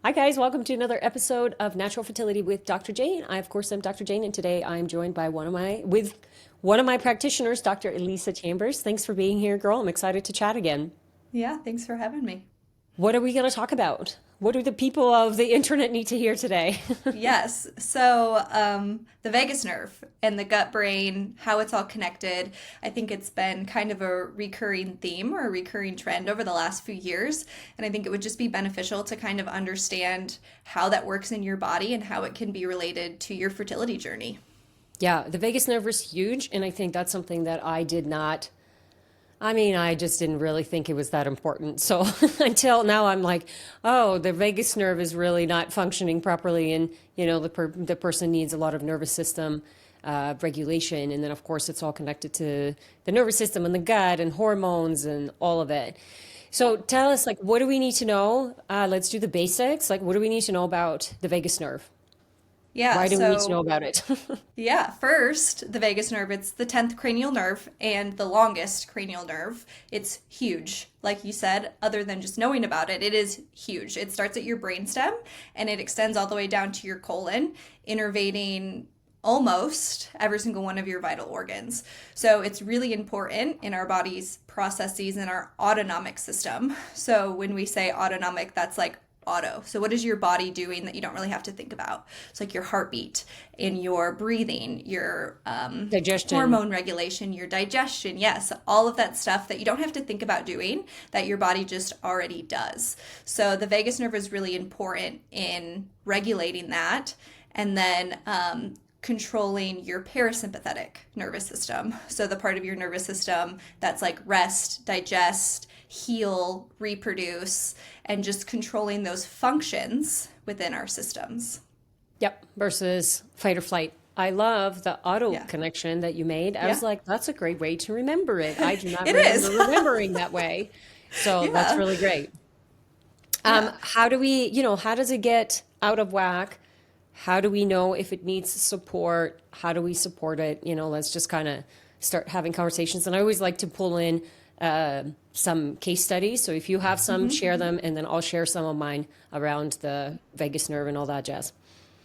Hi, guys. Welcome to another episode of Natural Fertility with Dr. Jane. I, of course, am Dr. Jane, and today I'm joined by one of my practitioners, Dr. Elissa Chambers. Thanks for being here, girl. I'm excited to chat again. Yeah, thanks for having me. What are we going to talk about? What do the people of the internet need to hear today? Yes, so the vagus nerve and the gut brain, how it's all connected. I think it's been kind of a recurring theme or a recurring trend over the last few years. And I think it would just be beneficial to kind of understand how that works in your body and how it can be related to your fertility journey. Yeah, the vagus nerve is huge, and I think that's something that I just didn't really think it was that important. So until now, I'm like, oh, the vagus nerve is really not functioning properly, and the person needs a lot of nervous system regulation, and then of course it's all connected to the nervous system and the gut and hormones and all of it. So tell us, like, what do we need to know? Let's do the basics. Like, what do we need to know about the vagus nerve? Yeah, Why do we need to know so about it? first, the vagus nerve, it's the 10th cranial nerve and the longest cranial nerve. It's huge. Like you said, other than just knowing about it, it is huge. It starts at your brainstem and it extends all the way down to your colon, innervating almost every single one of your vital organs. So it's really important in our body's processes and our autonomic system. So when we say autonomic, that's like auto. So what is your body doing that you don't really have to think about? It's like your heartbeat and your breathing, your Digestion. hormone regulation, your digestion. Yes, all of that stuff that you don't have to think about doing that your body just already does. So the vagus nerve is really important in regulating that. And then controlling your parasympathetic nervous system. So the part of your nervous system that's like rest, digest, heal, reproduce, and just controlling those functions within our systems. Yep, versus fight or flight. I love the auto Yeah. connection that you made. I was Yeah. like, that's a great way to remember it. I do not It is. remember remembering that way. So that's Yeah. really great. Yeah. How do we, how does it get out of whack? How do we know if it needs support? How do we support it? Let's just kind of start having conversations. And I always like to pull in some case studies. So if you have some, Mhm. share them, and then I'll share some of mine around the vagus nerve and all that jazz.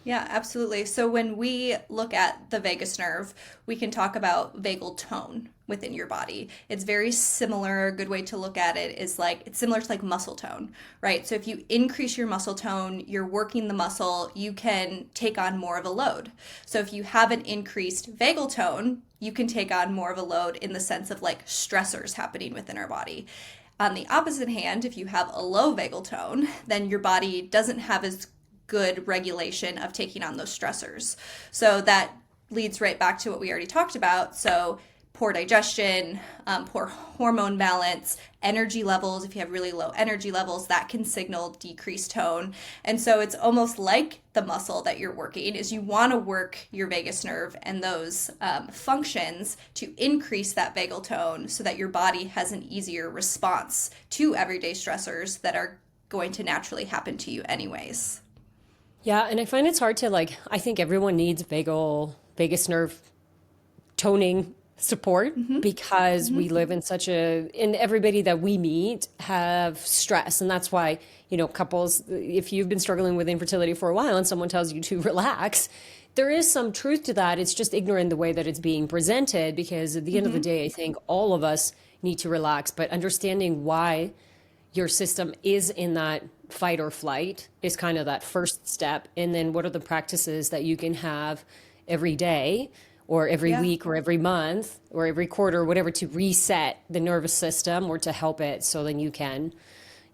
Yeah, absolutely. So when we look at the vagus nerve, we can talk about vagal tone within your body. It's very similar. A good way to look at it is like it's similar to like muscle tone, right? So if you increase your muscle tone, you're working the muscle, you can take on more of a load. So if you have an increased vagal tone, you can take on more of a load in the sense of like stressors happening within our body. On the opposite hand, if you have a low vagal tone, then your body doesn't have as good regulation of taking on those stressors. So that leads right back to what we already talked about. So poor digestion, poor hormone balance, energy levels. If you have really low energy levels, that can signal decreased tone. And so it's almost like the muscle that you're working is you want to work your vagus nerve and those functions to increase that vagal tone so that your body has an easier response to everyday stressors that are going to naturally happen to you anyways. Yeah, and I find it's hard to like, I think everyone needs vagus nerve toning support because we live in and everybody that we meet have stress. And that's why, couples, if you've been struggling with infertility for a while and someone tells you to relax, there is some truth to that. It's just ignorant the way that it's being presented because at the end of the Mm-hmm. day, I think all of us need to relax, but understanding why your system is in that fight or flight is kind of that first step. And then what are the practices that you can have every day or every Yeah. week or every month or every quarter, whatever, to reset the nervous system or to help it so then you can,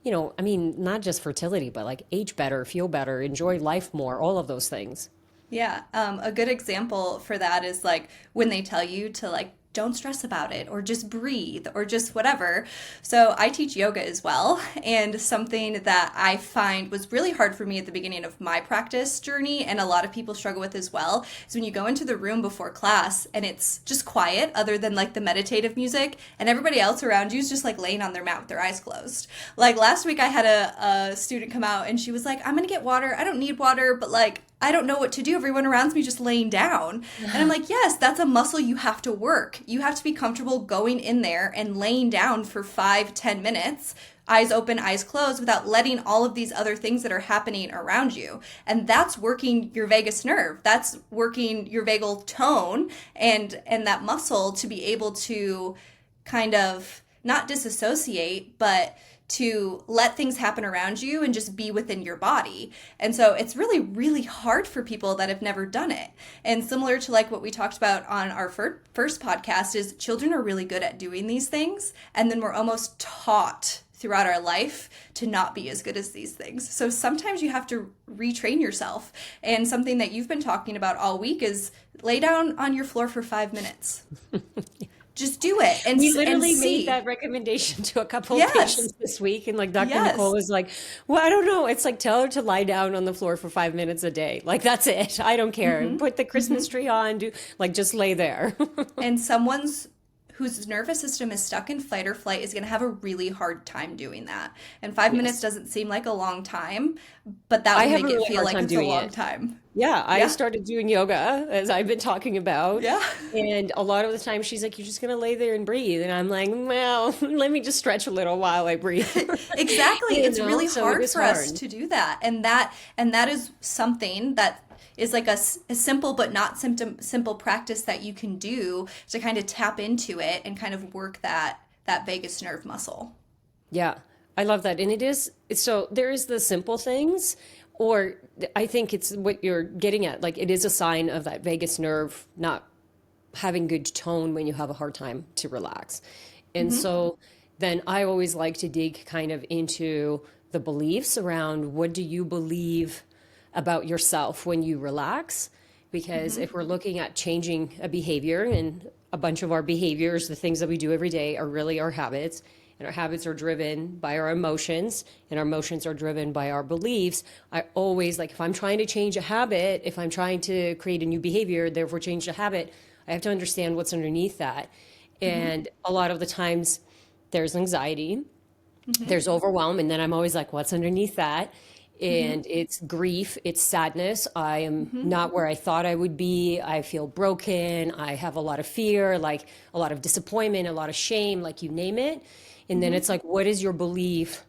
not just fertility, but like age better, feel better, enjoy life more, all of those things. Yeah, a good example for that is like when they tell you to like don't stress about it or just breathe or just whatever. So I teach yoga as well, and something that I find was really hard for me at the beginning of my practice journey and a lot of people struggle with as well is when you go into the room before class and it's just quiet other than like the meditative music and everybody else around you is just like laying on their mat with their eyes closed. Like last week I had a student come out and she was like, I'm gonna get water. I don't need water, but like I don't know what to do. Everyone around me just laying down. And I'm like, yes, that's a muscle you have to work. You have to be comfortable going in there and laying down for 5-10 minutes, eyes open, eyes closed, without letting all of these other things that are happening around you. And that's working your vagus nerve. That's working your vagal tone and that muscle to be able to kind of not disassociate, but to let things happen around you and just be within your body. And so it's really, really hard for people that have never done it. And similar to like what we talked about on our first podcast is children are really good at doing these things. And then we're almost taught throughout our life to not be as good as these things. So sometimes you have to retrain yourself. And something that you've been talking about all week is lay down on your floor for 5 minutes. Just do it and we literally and see. made that recommendation to a couple Yes. of patients this week, and like Dr. Yes. Nicole was like, well, I don't know, it's like tell her to lie down on the floor for 5 minutes a day, like that's it, I don't care, put the Christmas tree on, do like just lay there. And whose nervous system is stuck in fight or flight is going to have a really hard time doing that. And 5 minutes doesn't seem like a long time, but that would make it feel like it's a long time. Yeah, I started doing yoga, as I've been talking about. Yeah. And a lot of the time she's like, you're just going to lay there and breathe. And I'm like, well, let me just stretch a little while I breathe. Exactly. It's really so hard for us to do that. And that is something that is like a simple but not simple practice that you can do to kind of tap into it and kind of work that vagus nerve muscle. Yeah, I love that. And so there is the simple things, or I think it's what you're getting at. Like it is a sign of that vagus nerve not having good tone when you have a hard time to relax. And so then I always like to dig kind of into the beliefs around what do you believe about yourself when you relax? Because if we're looking at changing a behavior, and a bunch of our behaviors, the things that we do every day are really our habits, and our habits are driven by our emotions, and our emotions are driven by our beliefs. I always, like, if I'm trying to change a habit, if I'm trying to create a new behavior, therefore change a habit, I have to understand what's underneath that. And a lot of the times there's anxiety, there's overwhelm, and then I'm always like, what's underneath that? And it's grief, it's sadness. I am not where I thought I would be. I feel broken. I have a lot of fear, like a lot of disappointment, a lot of shame, like you name it. And then it's like, what is your belief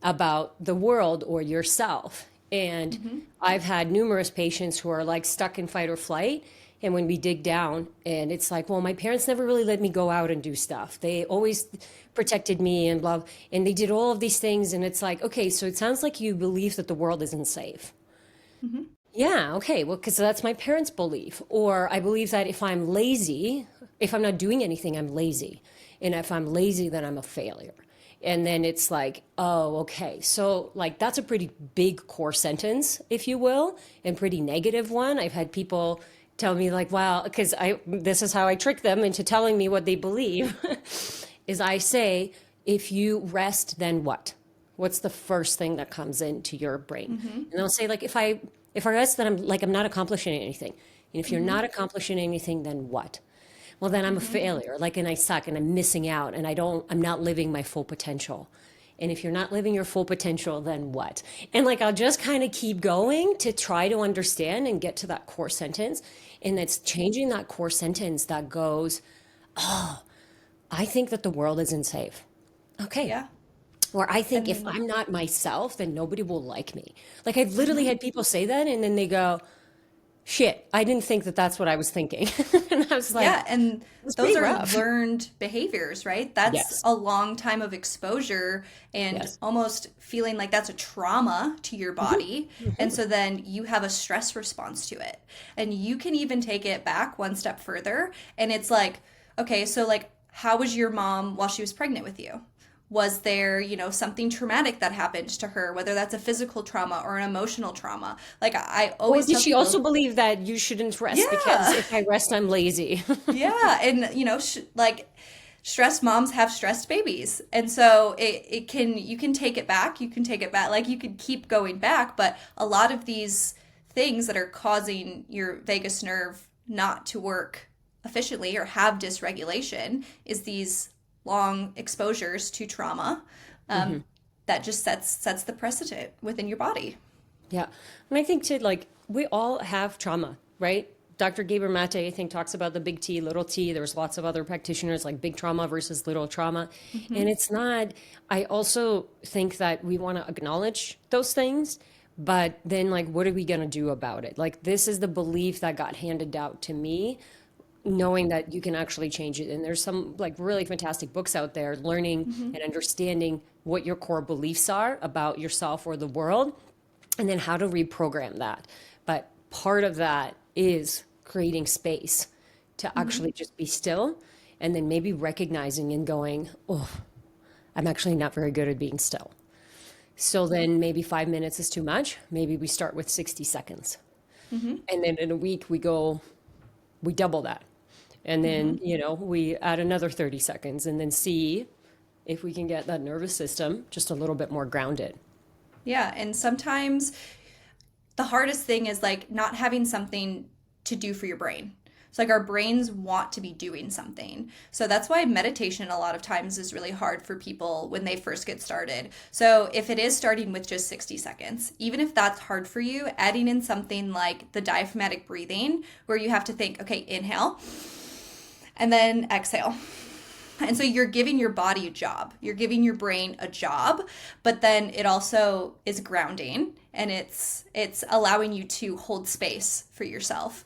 about the world or yourself? And I've had numerous patients who are like stuck in fight or flight. And when we dig down, and it's like, well, my parents never really let me go out and do stuff. They always protected me and blah, and they did all of these things. And it's like, okay, so it sounds like you believe that the world isn't safe. Yeah, okay, well, because that's my parents' belief. Or I believe that if I'm lazy, if I'm not doing anything, I'm lazy. And if I'm lazy, then I'm a failure. And then it's like, oh, okay. So like that's a pretty big core sentence, if you will, and pretty negative one. I've had people tell me like, wow, because this is how I trick them into telling me what they believe, is I say, if you rest, then what? What's the first thing that comes into your brain? And they'll say like, if I rest, then I'm not accomplishing anything. And if you're not accomplishing anything, then what? Well, then I'm a failure, like, and I suck and I'm missing out and I'm not living my full potential. And if you're not living your full potential, then what? And like, I'll just kind of keep going to try to understand and get to that core sentence. And it's changing that core sentence that goes, oh, I think that the world isn't safe. Okay. Yeah. Or I think if I'm not myself, then nobody will like me. Like I've literally had people say that and then they go, shit, I didn't think that that's what I was thinking. And I was like, yeah, and it's those pretty are rough. learned behaviors, right? That's Yes. a long time of exposure and Yes. almost feeling like that's a trauma to your body. And so then you have a stress response to it. And you can even take it back one step further. And it's like, okay, so like, how was your mom while she was pregnant with you? Was there, something traumatic that happened to her, whether that's a physical trauma or an emotional trauma? Like I Or always did tell she people, also believe that you shouldn't rest Yeah. because if I rest, I'm lazy? yeah, and like stressed moms have stressed babies, and so you can take it back, like you could keep going back, but a lot of these things that are causing your vagus nerve not to work efficiently or have dysregulation is these long exposures to trauma that just sets the precedent within your body. Yeah. And I think too, like, we all have trauma, right? Dr. Gaber Mate, I think, talks about the big T, little t. There's lots of other practitioners like big trauma versus little trauma. Hmm. And it's not, I also think that we want to acknowledge those things, but then, like, what are we going to do about it? Like, this is the belief that got handed down to me, knowing that you can actually change it. And there's some like really fantastic books out there learning Hmm. and understanding what your core beliefs are about yourself or the world and then how to reprogram that. But part of that is creating space to Hmm. actually just be still and then maybe recognizing and going, oh, I'm actually not very good at being still. So then maybe 5 minutes is too much. Maybe we start with 60 seconds. Hmm. And then in a week we double that. And Hmm. then, we add another 30 seconds and then see if we can get that nervous system just a little bit more grounded. Yeah, and sometimes the hardest thing is like not having something to do for your brain. So like our brains want to be doing something. So that's why meditation a lot of times is really hard for people when they first get started. So if it is starting with just 60 seconds, even if that's hard for you, adding in something like the diaphragmatic breathing where you have to think, okay, inhale and then exhale. And so you're giving your body a job. You're giving your brain a job, but then it also is grounding and it's allowing you to hold space for yourself.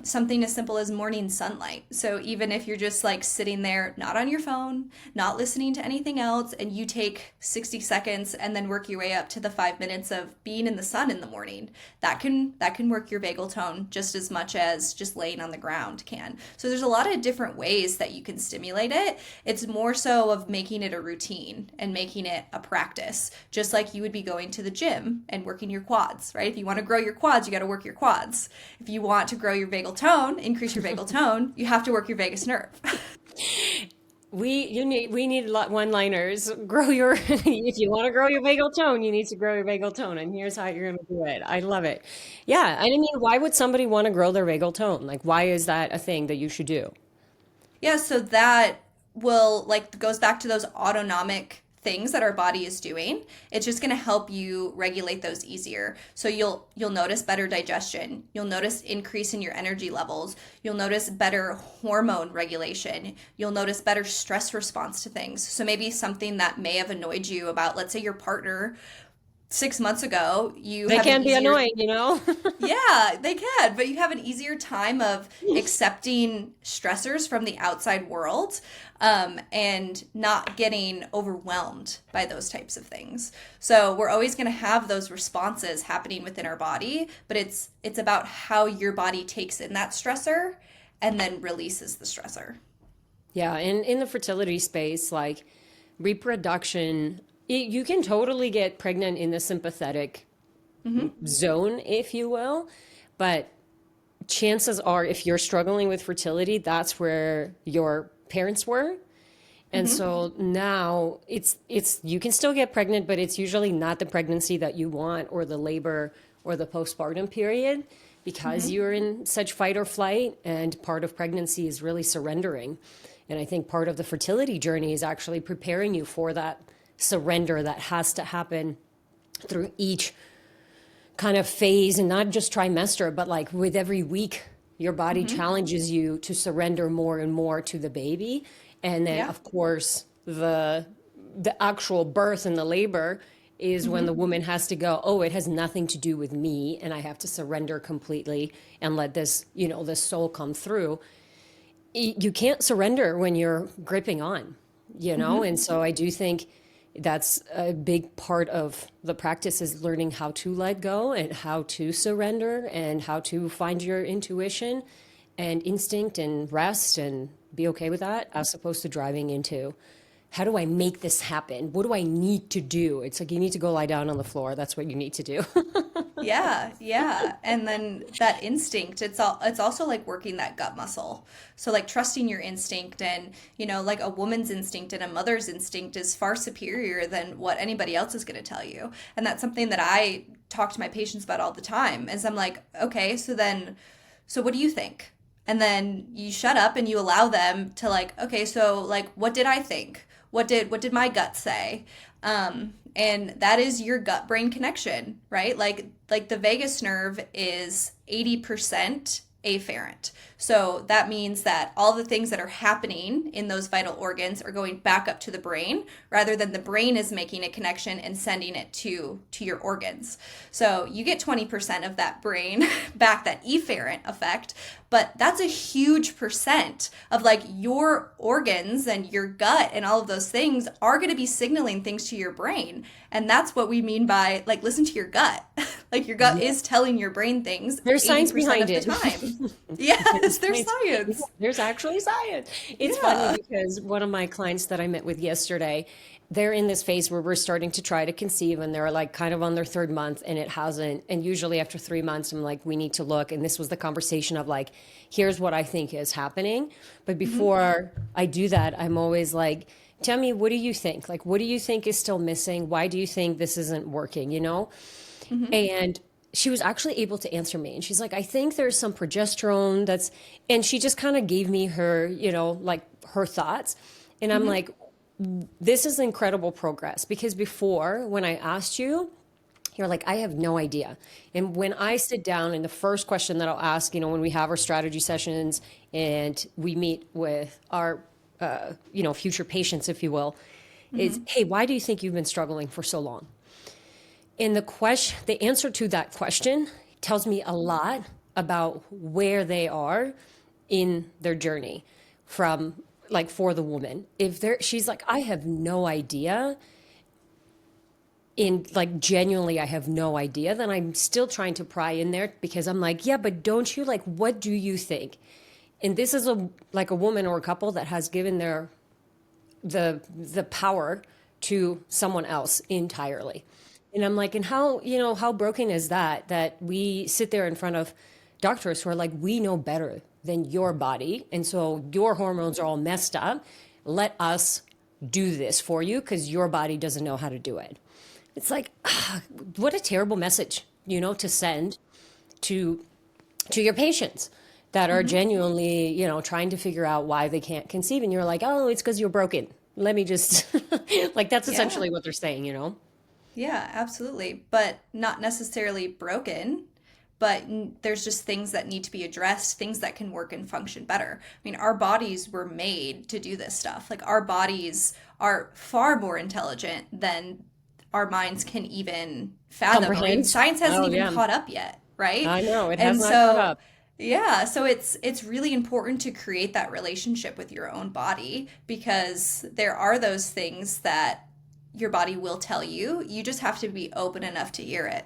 Something as simple as morning sunlight. So even if you're just like sitting there, not on your phone, not listening to anything else, and you take 60 seconds and then work your way up to the 5 minutes of being in the sun in the morning, that can work your vagal tone just as much as just laying on the ground can. So there's a lot of different ways that you can stimulate it. It's more so of making it a routine and making it a practice, just like you would be going to the gym and working your quads, right? If you want to grow your quads, you got to work your quads. If you want to grow your vagal tone, increase your vagal tone, you have to work your vagus nerve. We need a lot one-liners. Grow your if you want to grow your vagal tone, you need to grow your vagal tone, and here's how you're going to do it. I love it. Yeah, I mean, why would somebody want to grow their vagal tone? Like, why is that a thing that you should do? Yeah, so that will like goes back to those autonomic things that our body is doing. It's just going to help you regulate those easier. So you'll notice better digestion. You'll notice increase in your energy levels. You'll notice better hormone regulation. You'll notice better stress response to things. So maybe something that may have annoyed you about, let's say your partner 6 months ago, you They have an can be easier. annoying, you know? Yeah, they can, but you have an easier time of accepting stressors from the outside world, and not getting overwhelmed by those types of things. So we're always going to have those responses happening within our body, but it's about how your body takes in that stressor and then releases the stressor. Yeah, and in the fertility space, like reproduction, you can totally get pregnant in the sympathetic Hmm. zone, if you will, but chances are, if you're struggling with fertility, that's where your parents were. And Hmm. so now it's you can still get pregnant, but it's usually not the pregnancy that you want or the labor or the postpartum period because Hmm. you're in such fight or flight, and part of pregnancy is really surrendering. And I think part of the fertility journey is actually preparing you for that surrender that has to happen through each kind of phase, and not just trimester, but like with every week, your body Hmm. challenges you to surrender more and more to the baby. And then, Yeah. of course, the actual birth and the labor is when Hmm. the woman has to go, oh, it has nothing to do with me, and I have to surrender completely and let this soul come through. You can't surrender when you're gripping on. Hmm. And so I do think that's a big part of the practice, is learning how to let go and how to surrender and how to find your intuition and instinct and rest and be okay with that, as opposed to driving into, how do I make this happen? What do I need to do? It's like you need to go lie down on the floor. That's what you need to do. Yeah, yeah. And then that instinct, it's also like working that gut muscle. So like trusting your instinct, and like a woman's instinct and a mother's instinct is far superior than what anybody else is going to tell you. And that's something that I talk to my patients about all the time. Is I'm like, "Okay, so what do you think?" And then you shut up and you allow them to like, "Okay, so like what did I think? What did my gut say?" And that is your gut brain connection, right? Like the vagus nerve is 80% afferent. So that means that all the things that are happening in those vital organs are going back up to the brain rather than the brain is making a connection and sending it to your organs. So you get 20% of that brain back, that efferent effect, but that's a huge percent of like your organs and your gut and all of those things are going to be signaling things to your brain. And that's what we mean by like listen to your gut. Like your gut is telling your brain things There's science 80% behind of the it. time. Yes, there's science. There's actually science. It's funny because one of my clients that I met with yesterday, they're in this phase where we're starting to try to conceive and they're like kind of on their third month and it hasn't. And usually after 3 months, I'm like, we need to look. And this was the conversation of like, here's what I think is happening. But before I do that, I'm always like, tell me, what do you think? Like, what do you think is still missing? Why do you think this isn't working? You know? And she was actually able to answer me. And she's like, I think there's some progesterone that's, and she just kind of gave me her, you know, like her thoughts. And I'm like, this is incredible progress because before when I asked you, you're like, I have no idea. And when I sit down and the first question that I'll ask, you know, when we have our strategy sessions and we meet with our, you know, future patients, if you will, is, hey, why do you think you've been struggling for so long? And the answer to that question tells me a lot about where they are in their journey from like for the woman. She's like, I have no idea. In like genuinely, I have no idea. Then I'm still trying to pry in there because I'm like, yeah, but don't you like, what do you think? And this is like a woman or a couple that has given the power to someone else entirely. And I'm like, and how, you know, how broken is that we sit there in front of doctors who are like, we know better than your body. And so your hormones are all messed up. Let us do this for you because your body doesn't know how to do it. It's like, what a terrible message, you know, to send to your patients that are genuinely, you know, trying to figure out why they can't conceive. And you're like, oh, it's because you're broken. Let me just, like, that's Yeah. essentially what they're saying, you know? Yeah, absolutely. But not necessarily broken, but there's just things that need to be addressed, things that can work and function better. I mean, our bodies were made to do this stuff. Like, our bodies are far more intelligent than our minds can even fathom, or even Comprehend. science hasn't Oh, even yeah. caught up yet, right? I know. It has And not caught so, up. yeah, so it's really important to create that relationship with your own body because there are those things that your body will tell you. You just have to be open enough to hear it.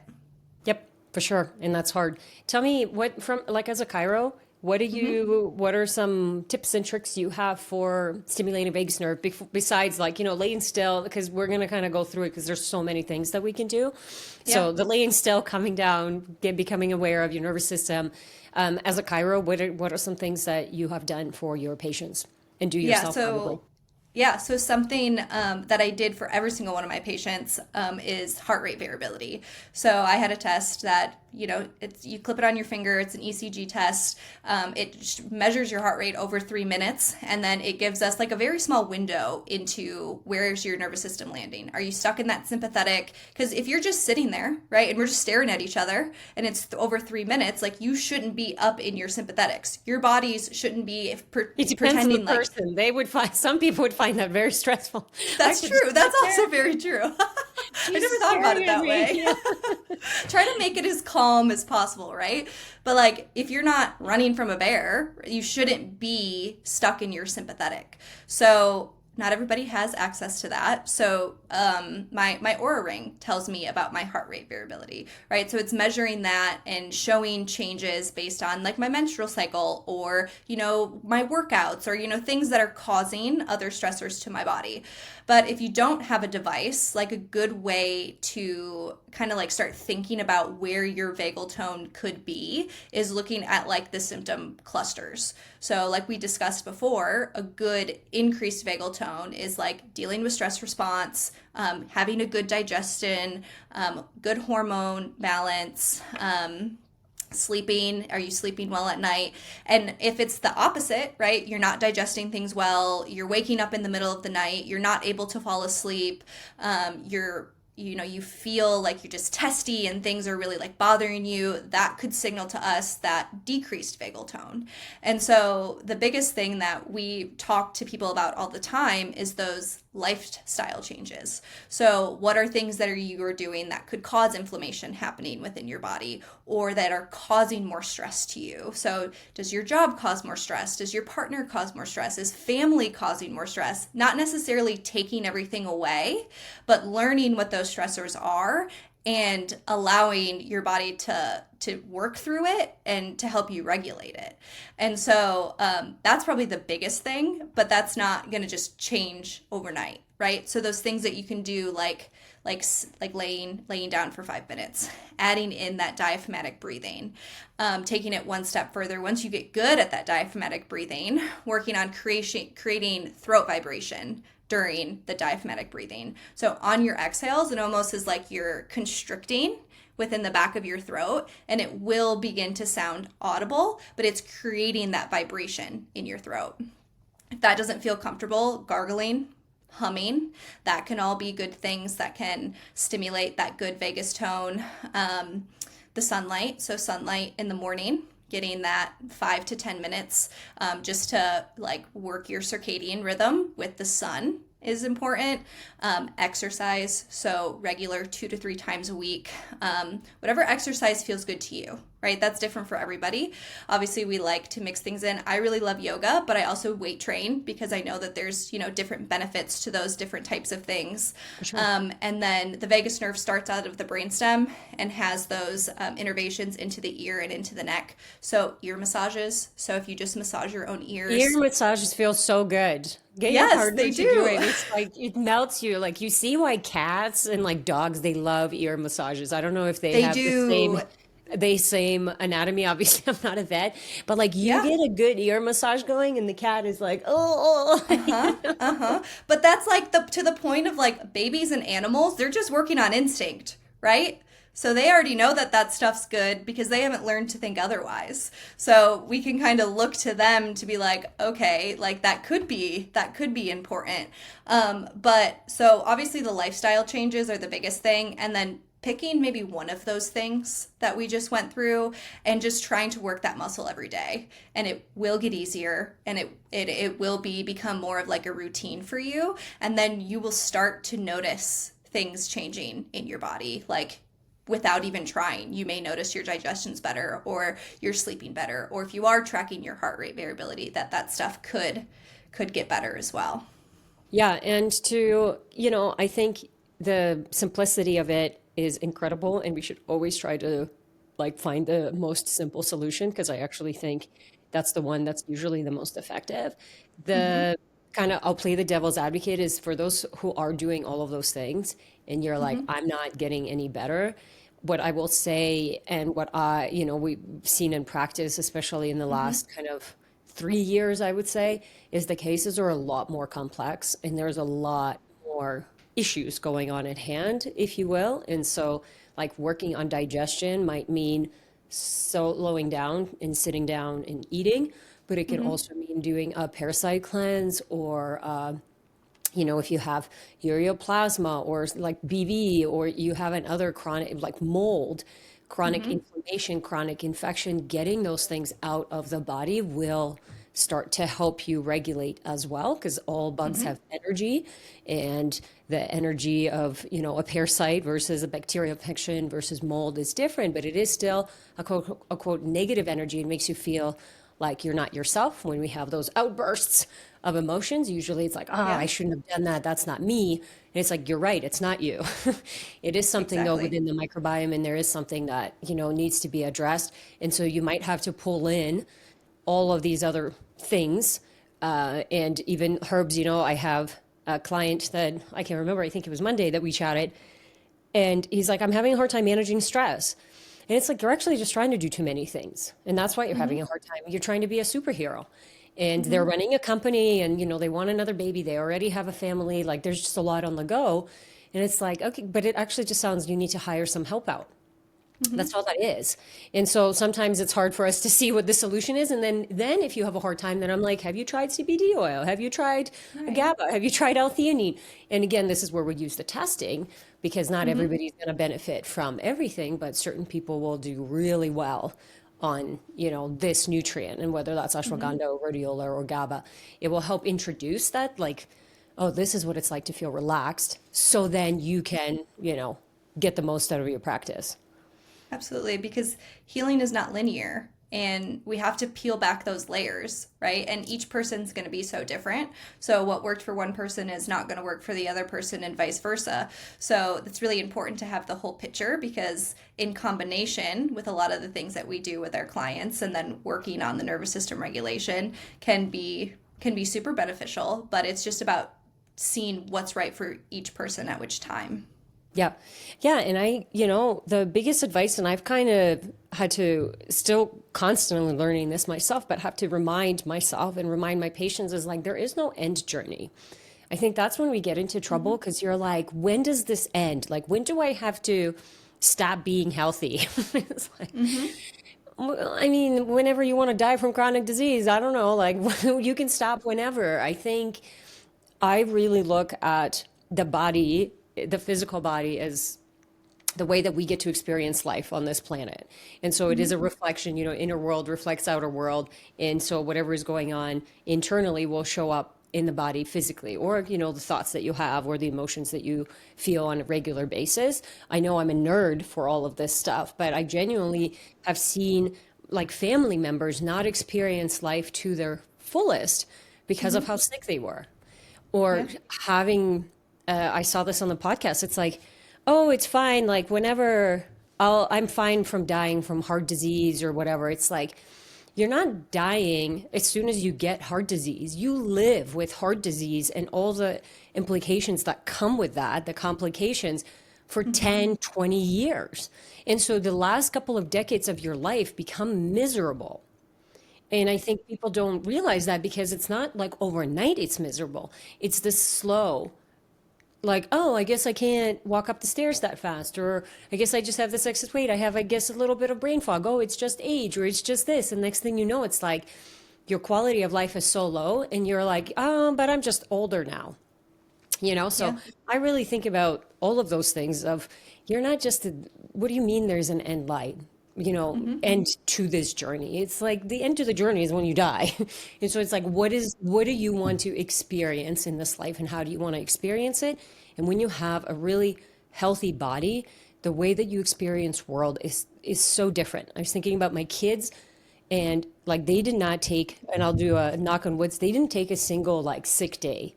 Yep, for sure. And that's hard. Tell me what from like as a chiro, what are some tips and tricks you have for stimulating vagus nerve besides like, you know, laying still, because we're going to kind of go through it because there's so many things that we can do. Yeah. So the laying still, coming down, becoming aware of your nervous system. As a chiro, what are some things that you have done for your patients and do Yeah, yourself probably? so yeah, so something that I did for every single one of my patients is heart rate variability. So I had a test that you clip it on your finger. It's an ECG test. It measures your heart rate over 3 minutes, and then it gives us like a very small window into where's your nervous system landing. Are you stuck in that sympathetic? Because if you're just sitting there, right, and we're just staring at each other, and it's over 3 minutes, like you shouldn't be up in your sympathetics. Your bodies shouldn't be It depends on the pretending like person. They would find some people would find that very stressful. I that's could just true. That's sit also there. very true. I She's never thought about it staring at that me. way. Yeah. Try to make it as calm as possible, right? But like if you're not running from a bear, you shouldn't be stuck in your sympathetic. So not everybody has access to that. So my Aura ring tells me about my heart rate variability, right? So it's measuring that and showing changes based on like my menstrual cycle or, my workouts or, things that are causing other stressors to my body. But if you don't have a device, like a good way to kind of like start thinking about where your vagal tone could be is looking at like the symptom clusters. So like we discussed before, a good increased vagal tone is like dealing with stress response, having a good digestion, good hormone balance, Sleeping, are you sleeping well at night? And if it's the opposite, right, you're not digesting things well, you're waking up in the middle of the night, you're not able to fall asleep, you feel like you're just testy and things are really like bothering you, that could signal to us that decreased vagal tone. And so the biggest thing that we talk to people about all the time is those lifestyle changes. So what are things that you are doing that could cause inflammation happening within your body or that are causing more stress to you? So does your job cause more stress? Does your partner cause more stress? Is family causing more stress? Not necessarily taking everything away, but learning what those stressors are and allowing your body to work through it and to help you regulate it. And so that's probably the biggest thing, but that's not going to just change overnight, right? So those things that you can do, like laying down for 5 minutes, adding in that diaphragmatic breathing, taking it one step further. Once you get good at that diaphragmatic breathing, working on creating throat vibration during the diaphragmatic breathing. So on your exhales, it almost is like you're constricting within the back of your throat, and it will begin to sound audible, but it's creating that vibration in your throat. If that doesn't feel comfortable, gargling, humming, that can all be good things that can stimulate that good vagus tone. The sunlight, so sunlight in the morning, getting that 5 to 10 minutes just to like work your circadian rhythm with the sun is important. Exercise, so regular 2 to 3 times a week. Whatever exercise feels good to you, right? That's different for everybody. Obviously, we like to mix things in. I really love yoga, but I also weight train because I know that there's, different benefits to those different types of things. Sure. And then the vagus nerve starts out of the brainstem and has those innervations into the ear and into the neck. So ear massages. So if you just massage your own ears. Ear massages feel so good. Get your Yes, partner they to do. it. It's like it melts you. Like you see why cats and like dogs, they love ear massages. I don't know if they They have do. the same anatomy. Obviously, I'm not a vet, but like you Yeah. get a good ear massage going, and the cat is like, oh, Uh-huh. Uh-huh. But that's like to the point of like babies and animals, they're just working on instinct, right? So they already know that that stuff's good because they haven't learned to think otherwise. So we can kind of look to them to be like, okay, like that could be important. But so obviously the lifestyle changes are the biggest thing, and then picking maybe one of those things that we just went through and just trying to work that muscle every day, and it will get easier, and it will become more of like a routine for you, and then you will start to notice things changing in your body, like without even trying. You may notice your digestion's better or you're sleeping better, or if you are tracking your heart rate variability, that stuff could get better as well. yeah. And I think the simplicity of it is incredible, and we should always try to like find the most simple solution because I actually think that's the one that's usually the most effective. Mm-hmm. The kind of I'll play the devil's advocate is for those who are doing all of those things and you're like, Mm-hmm. I'm not getting any better. What I will say, and what we've seen in practice, especially in the Mm-hmm. last kind of 3 years, I would say, is the cases are a lot more complex and there's a lot more issues going on at hand, if you will. And so, like, working on digestion might mean slowing down and sitting down and eating, but it can Mm-hmm. also mean doing a parasite cleanse or if you have ureaplasma or like BV, or you have another chronic, like mold, chronic Mm-hmm. inflammation, chronic infection, getting those things out of the body will start to help you regulate as well, because all bugs Mm-hmm. have energy, and the energy of, a parasite versus a bacterial infection versus mold is different, but it is still a quote negative energy. It makes you feel like you're not yourself when we have those outbursts of emotions. Usually it's like, I Yeah, shouldn't have done that. That's not me. And it's like, you're right. It's not you. It is something though exactly. within the microbiome, and there is something that, needs to be addressed. And so you might have to pull in all of these other things, and even herbs. I have a client that I can't remember, I think it was Monday that we chatted, and he's like, I'm having a hard time managing stress. And it's like, you're actually just trying to do too many things. And that's why you're Mm-hmm. having a hard time. You're trying to be a superhero. And Mm-hmm. they're running a company, and, they want another baby. They already have a family. Like, there's just a lot on the go. And it's like, okay, but it actually just sounds you need to hire some help out. That's all that is. And so sometimes it's hard for us to see what the solution is. And then if you have a hard time, then I'm like, have you tried CBD oil? Have you tried Right. GABA? Have you tried L-theanine? And again, this is where we use the testing because not Mm-hmm. everybody's going to benefit from everything, but certain people will do really well on, this nutrient. And whether that's Mm-hmm. ashwagandha or rhodiola or GABA, it will help introduce that, like, oh, this is what it's like to feel relaxed. So then you can, get the most out of your practice. Absolutely, because healing is not linear and we have to peel back those layers, right? And each person's going to be so different. So, what worked for one person is not going to work for the other person, and vice versa. So, it's really important to have the whole picture because, in combination with a lot of the things that we do with our clients and then working on the nervous system regulation, can be super beneficial, but it's just about seeing what's right for each person at which time. Yeah. Yeah. And the biggest advice, and I've kind of had to still constantly learning this myself, but have to remind myself and remind my patients is like, there is no end journey. I think that's when we get into trouble because you're like, when does this end? Like, when do I have to stop being healthy? It's like, Mm-hmm. well, I mean, whenever you want to die from chronic disease, I don't know, like you can stop whenever. I think I really look at the body, the physical body, as the way that we get to experience life on this planet. And so it is Mm-hmm. a reflection, inner world reflects outer world. And so whatever is going on internally will show up in the body physically, or, the thoughts that you have or the emotions that you feel on a regular basis. I know I'm a nerd for all of this stuff, but I genuinely have seen like family members not experience life to their fullest because Mm-hmm. of how sick they were or Yeah. having I saw this on the podcast. It's like, oh, it's fine. Like whenever I'm fine from dying from heart disease or whatever. It's like you're not dying as soon as you get heart disease. You live with heart disease and all the implications that come with that, the complications for Mm-hmm. 10, 20 years. And so the last couple of decades of your life become miserable. And I think people don't realize that because it's not like overnight it's miserable. It's this slow, like, oh, I guess I can't walk up the stairs that fast, or I guess I just have this excess weight. I have, I guess, a little bit of brain fog. Oh, it's just age, or it's just this. And next thing you know, it's like your quality of life is so low, and you're like, oh, but I'm just older now. So Yeah. I really think about all of those things of you're not just what do you mean there's an end light, Mm-hmm. end to this journey? It's like the end to the journey is when you die. And so it's like what do you want to experience in this life and how do you want to experience it? And when you have a really healthy body, the way that you experience world is so different. I was thinking about my kids and like they did not take, and I'll do a knock on woods, they didn't take a single like sick day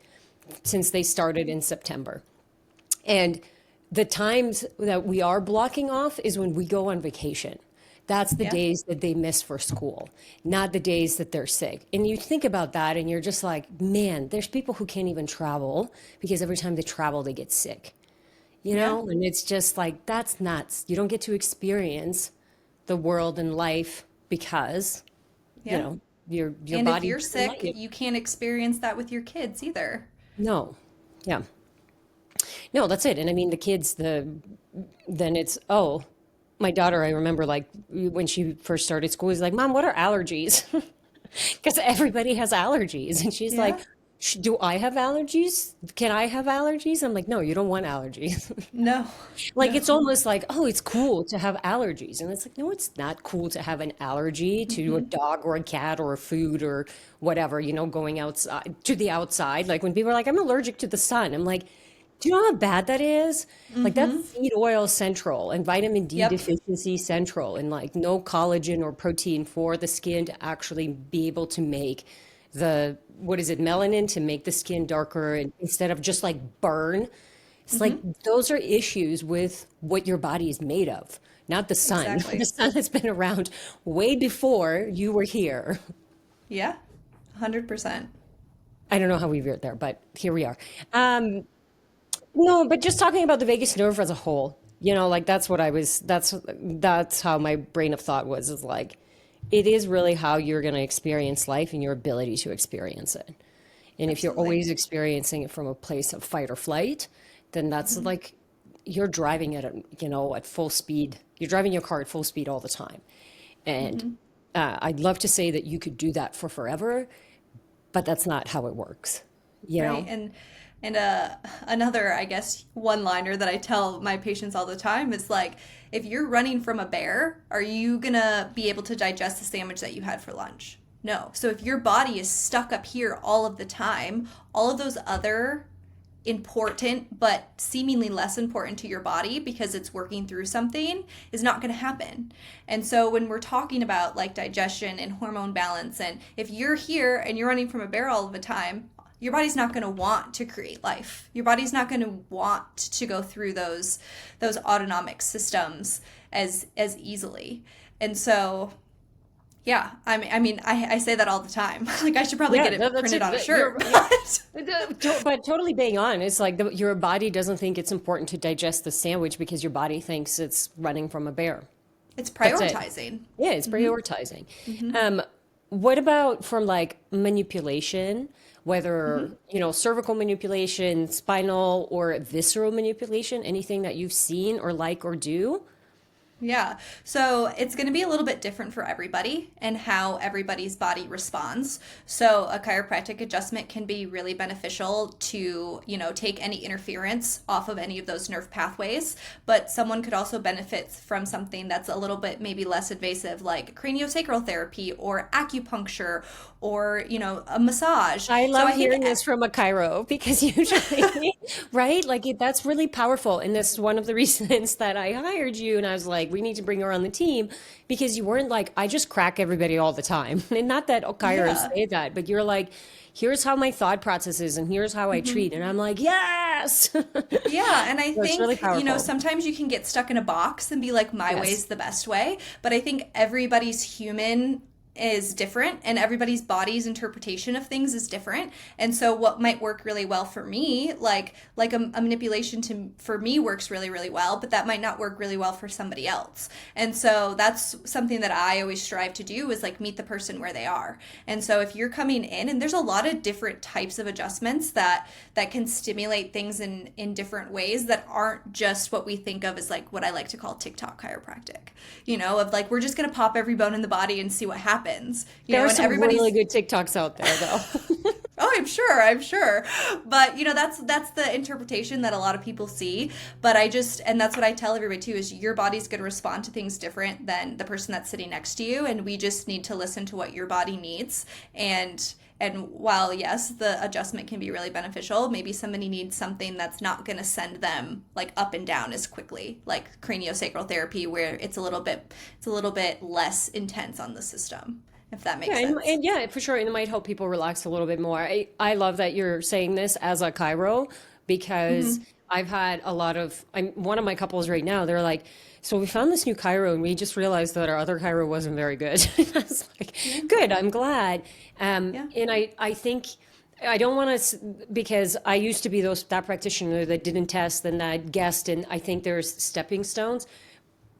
since they started in September. And the times that we are blocking off is when we go on vacation. That's the Yeah. days that they miss for school, not the days that they're sick. And you think about that and you're just like, man, there's people who can't even travel because every time they travel, they get sick, Yeah. And it's just like, that's nuts. You don't get to experience the world and life because, you Yeah. know, your And if body you're doesn't let sick, you. you can't experience that with your kids either. No. Yeah. No, that's it. And I mean, the kids, then it's, oh, my daughter, I remember like when she first started school, was like, Mom, what are allergies? Because everybody has allergies. And she's Yeah. like, Do I have allergies? Can I have allergies? I'm like, no, you don't want allergies. No. Like, No. it's almost like, oh, it's cool to have allergies. And it's like, no, it's not cool to have an allergy to a Mm-hmm. dog or a cat or a food or whatever, going outside to the outside. Like when people are like, I'm allergic to the sun. I'm like, do you know how bad that is? Like that's Mm-hmm. seed oil central and vitamin D Yep. deficiency central and like no collagen or protein for the skin to actually be able to make what is it, melanin to make the skin darker and instead of just like burn. It's like Mm-hmm. those are issues with what your body is made of, not the sun. The Exactly. sun has been around way before you were here. Yeah. 100%. I don't know how we veered there, but here we are. No, but just talking about the vagus nerve as a whole, like that's how my brain of thought was, is like, it is really how you're going to experience life and your ability to experience it. And if you're Absolutely. always experiencing it from a place of fight or flight, then that's Mm-hmm. like you're driving at, at full speed. You're driving your car at full speed all the time. And I'd love to say that you could do that for forever, but that's not how it works, you Right. know? And another, I guess, one-liner that I tell my patients all the time is like, if you're running from a bear, are you gonna be able to digest the sandwich that you had for lunch? No. So if your body is stuck up here all of the time, all of those other important but seemingly less important to your body because it's working through something is not going to happen. And so when we're talking about like digestion and hormone balance, and if you're here and you're running from a bear all of the time, your body's not going to want to create life. Your body's not going to want to go through those autonomic systems as easily. And so yeah, I say that all the time. Like I should probably Yeah, get it that's printed it. on a You're, shirt. But but totally being honest, like your body doesn't think it's important to digest the sandwich because your body thinks it's running from a bear. it's That's it. prioritizing. Yeah, it's prioritizing. Um, what about from like manipulation, whether, cervical manipulation, spinal or visceral manipulation, anything that you've seen or like or do? Yeah. So it's going to be a little bit different for everybody and how everybody's body responds. So a chiropractic adjustment can be really beneficial to, take any interference off of any of those nerve pathways, but someone could also benefit from something that's a little bit maybe less invasive like craniosacral therapy or acupuncture or, a massage. I So love I think hearing this from a chiro because usually, right? Like that's really powerful. And this is one of the reasons that I hired you. And I was like, we need to bring her on the team because you weren't like, I just crack everybody all the time. And not that chiros yeah. say that, but you're like, here's how my thought process is and here's how I treat. And I'm like, yes. Yeah, and I So it's really think, powerful. sometimes you can get stuck in a box and be like, my Yes. way's the best way. But I think everybody's human is different and everybody's body's interpretation of things is different. And so what might work really well for me, like a manipulation for me works really, really well, but that might not work really well for somebody else. And so that's something that I always strive to do is like meet the person where they are. And so if you're coming in and there's a lot of different types of adjustments that can stimulate things in different ways that aren't just what we think of as like what I like to call TikTok chiropractic, of like we're just going to pop every bone in the body and see what happens, There are and some everybody's really good TikToks out there though. oh, I'm sure. But that's the interpretation that a lot of people see. But and that's what I tell everybody too, is your body's going to respond to things different than the person that's sitting next to you. And we just need to listen to what your body needs. And while yes, the adjustment can be really beneficial, maybe somebody needs something that's not going to send them like up and down as quickly, like craniosacral therapy, where it's a little bit less intense on the system, if that Yeah, makes and, sense. and yeah, for sure. And it might help people relax a little bit more. I love that you're saying this as a chiro because I've had a lot of, one of my couples right now, they're like, so we found this new chiro and we just realized that our other chiro wasn't very good. And I was like, good, I'm glad. Yeah. And I think, I don't want to, because I used to be that practitioner that didn't test and that guessed. And I think there's stepping stones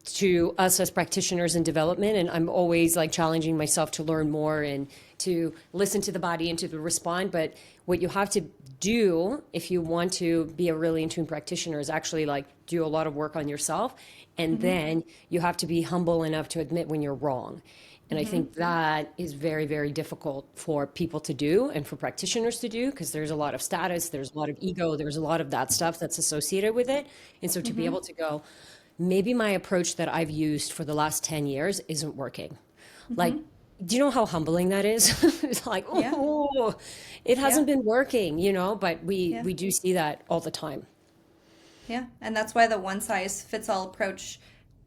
to us as practitioners in development, and I'm always like challenging myself to learn more and to listen to the body and to respond. But what you have to do if you want to be a really in tune practitioner is actually like do a lot of work on yourself, and then you have to be humble enough to admit when you're wrong. And I think that is very, very difficult for people to do and for practitioners to do because there's a lot of status, there's a lot of ego, there's a lot of that stuff that's associated with it. And so to be able to go, maybe my approach that I've used for the last 10 years isn't working. Like, do you know how humbling that is? It's like, Yeah. oh, it Yeah. hasn't been working, but we Yeah. we do see that all the time. Yeah, and that's why the one size fits all approach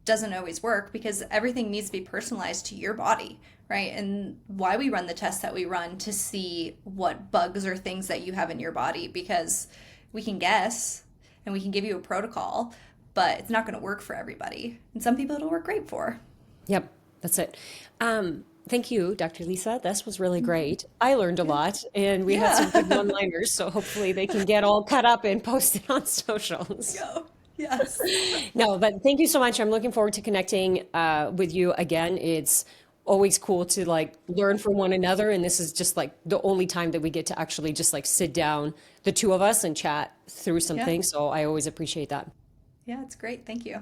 doesn't always work because everything needs to be personalized to your body, right? And why we run the tests that we run to see what bugs or things that you have in your body because we can guess and we can give you a protocol, but it's not going to work for everybody. And some people it'll work great for. Yep, that's it. Thank you, Dr. Lisa. This was really great. I learned a lot, and we had some Yeah. good one-liners, so hopefully they can get all cut up and posted on socials. Go. Yes. No, but thank you so much. I'm looking forward to connecting with you again. It's always cool to like learn from one another, and this is just like the only time that we get to actually just like sit down, the two of us, and chat through some Yeah. things. So I always appreciate that. Yeah, it's great. Thank you.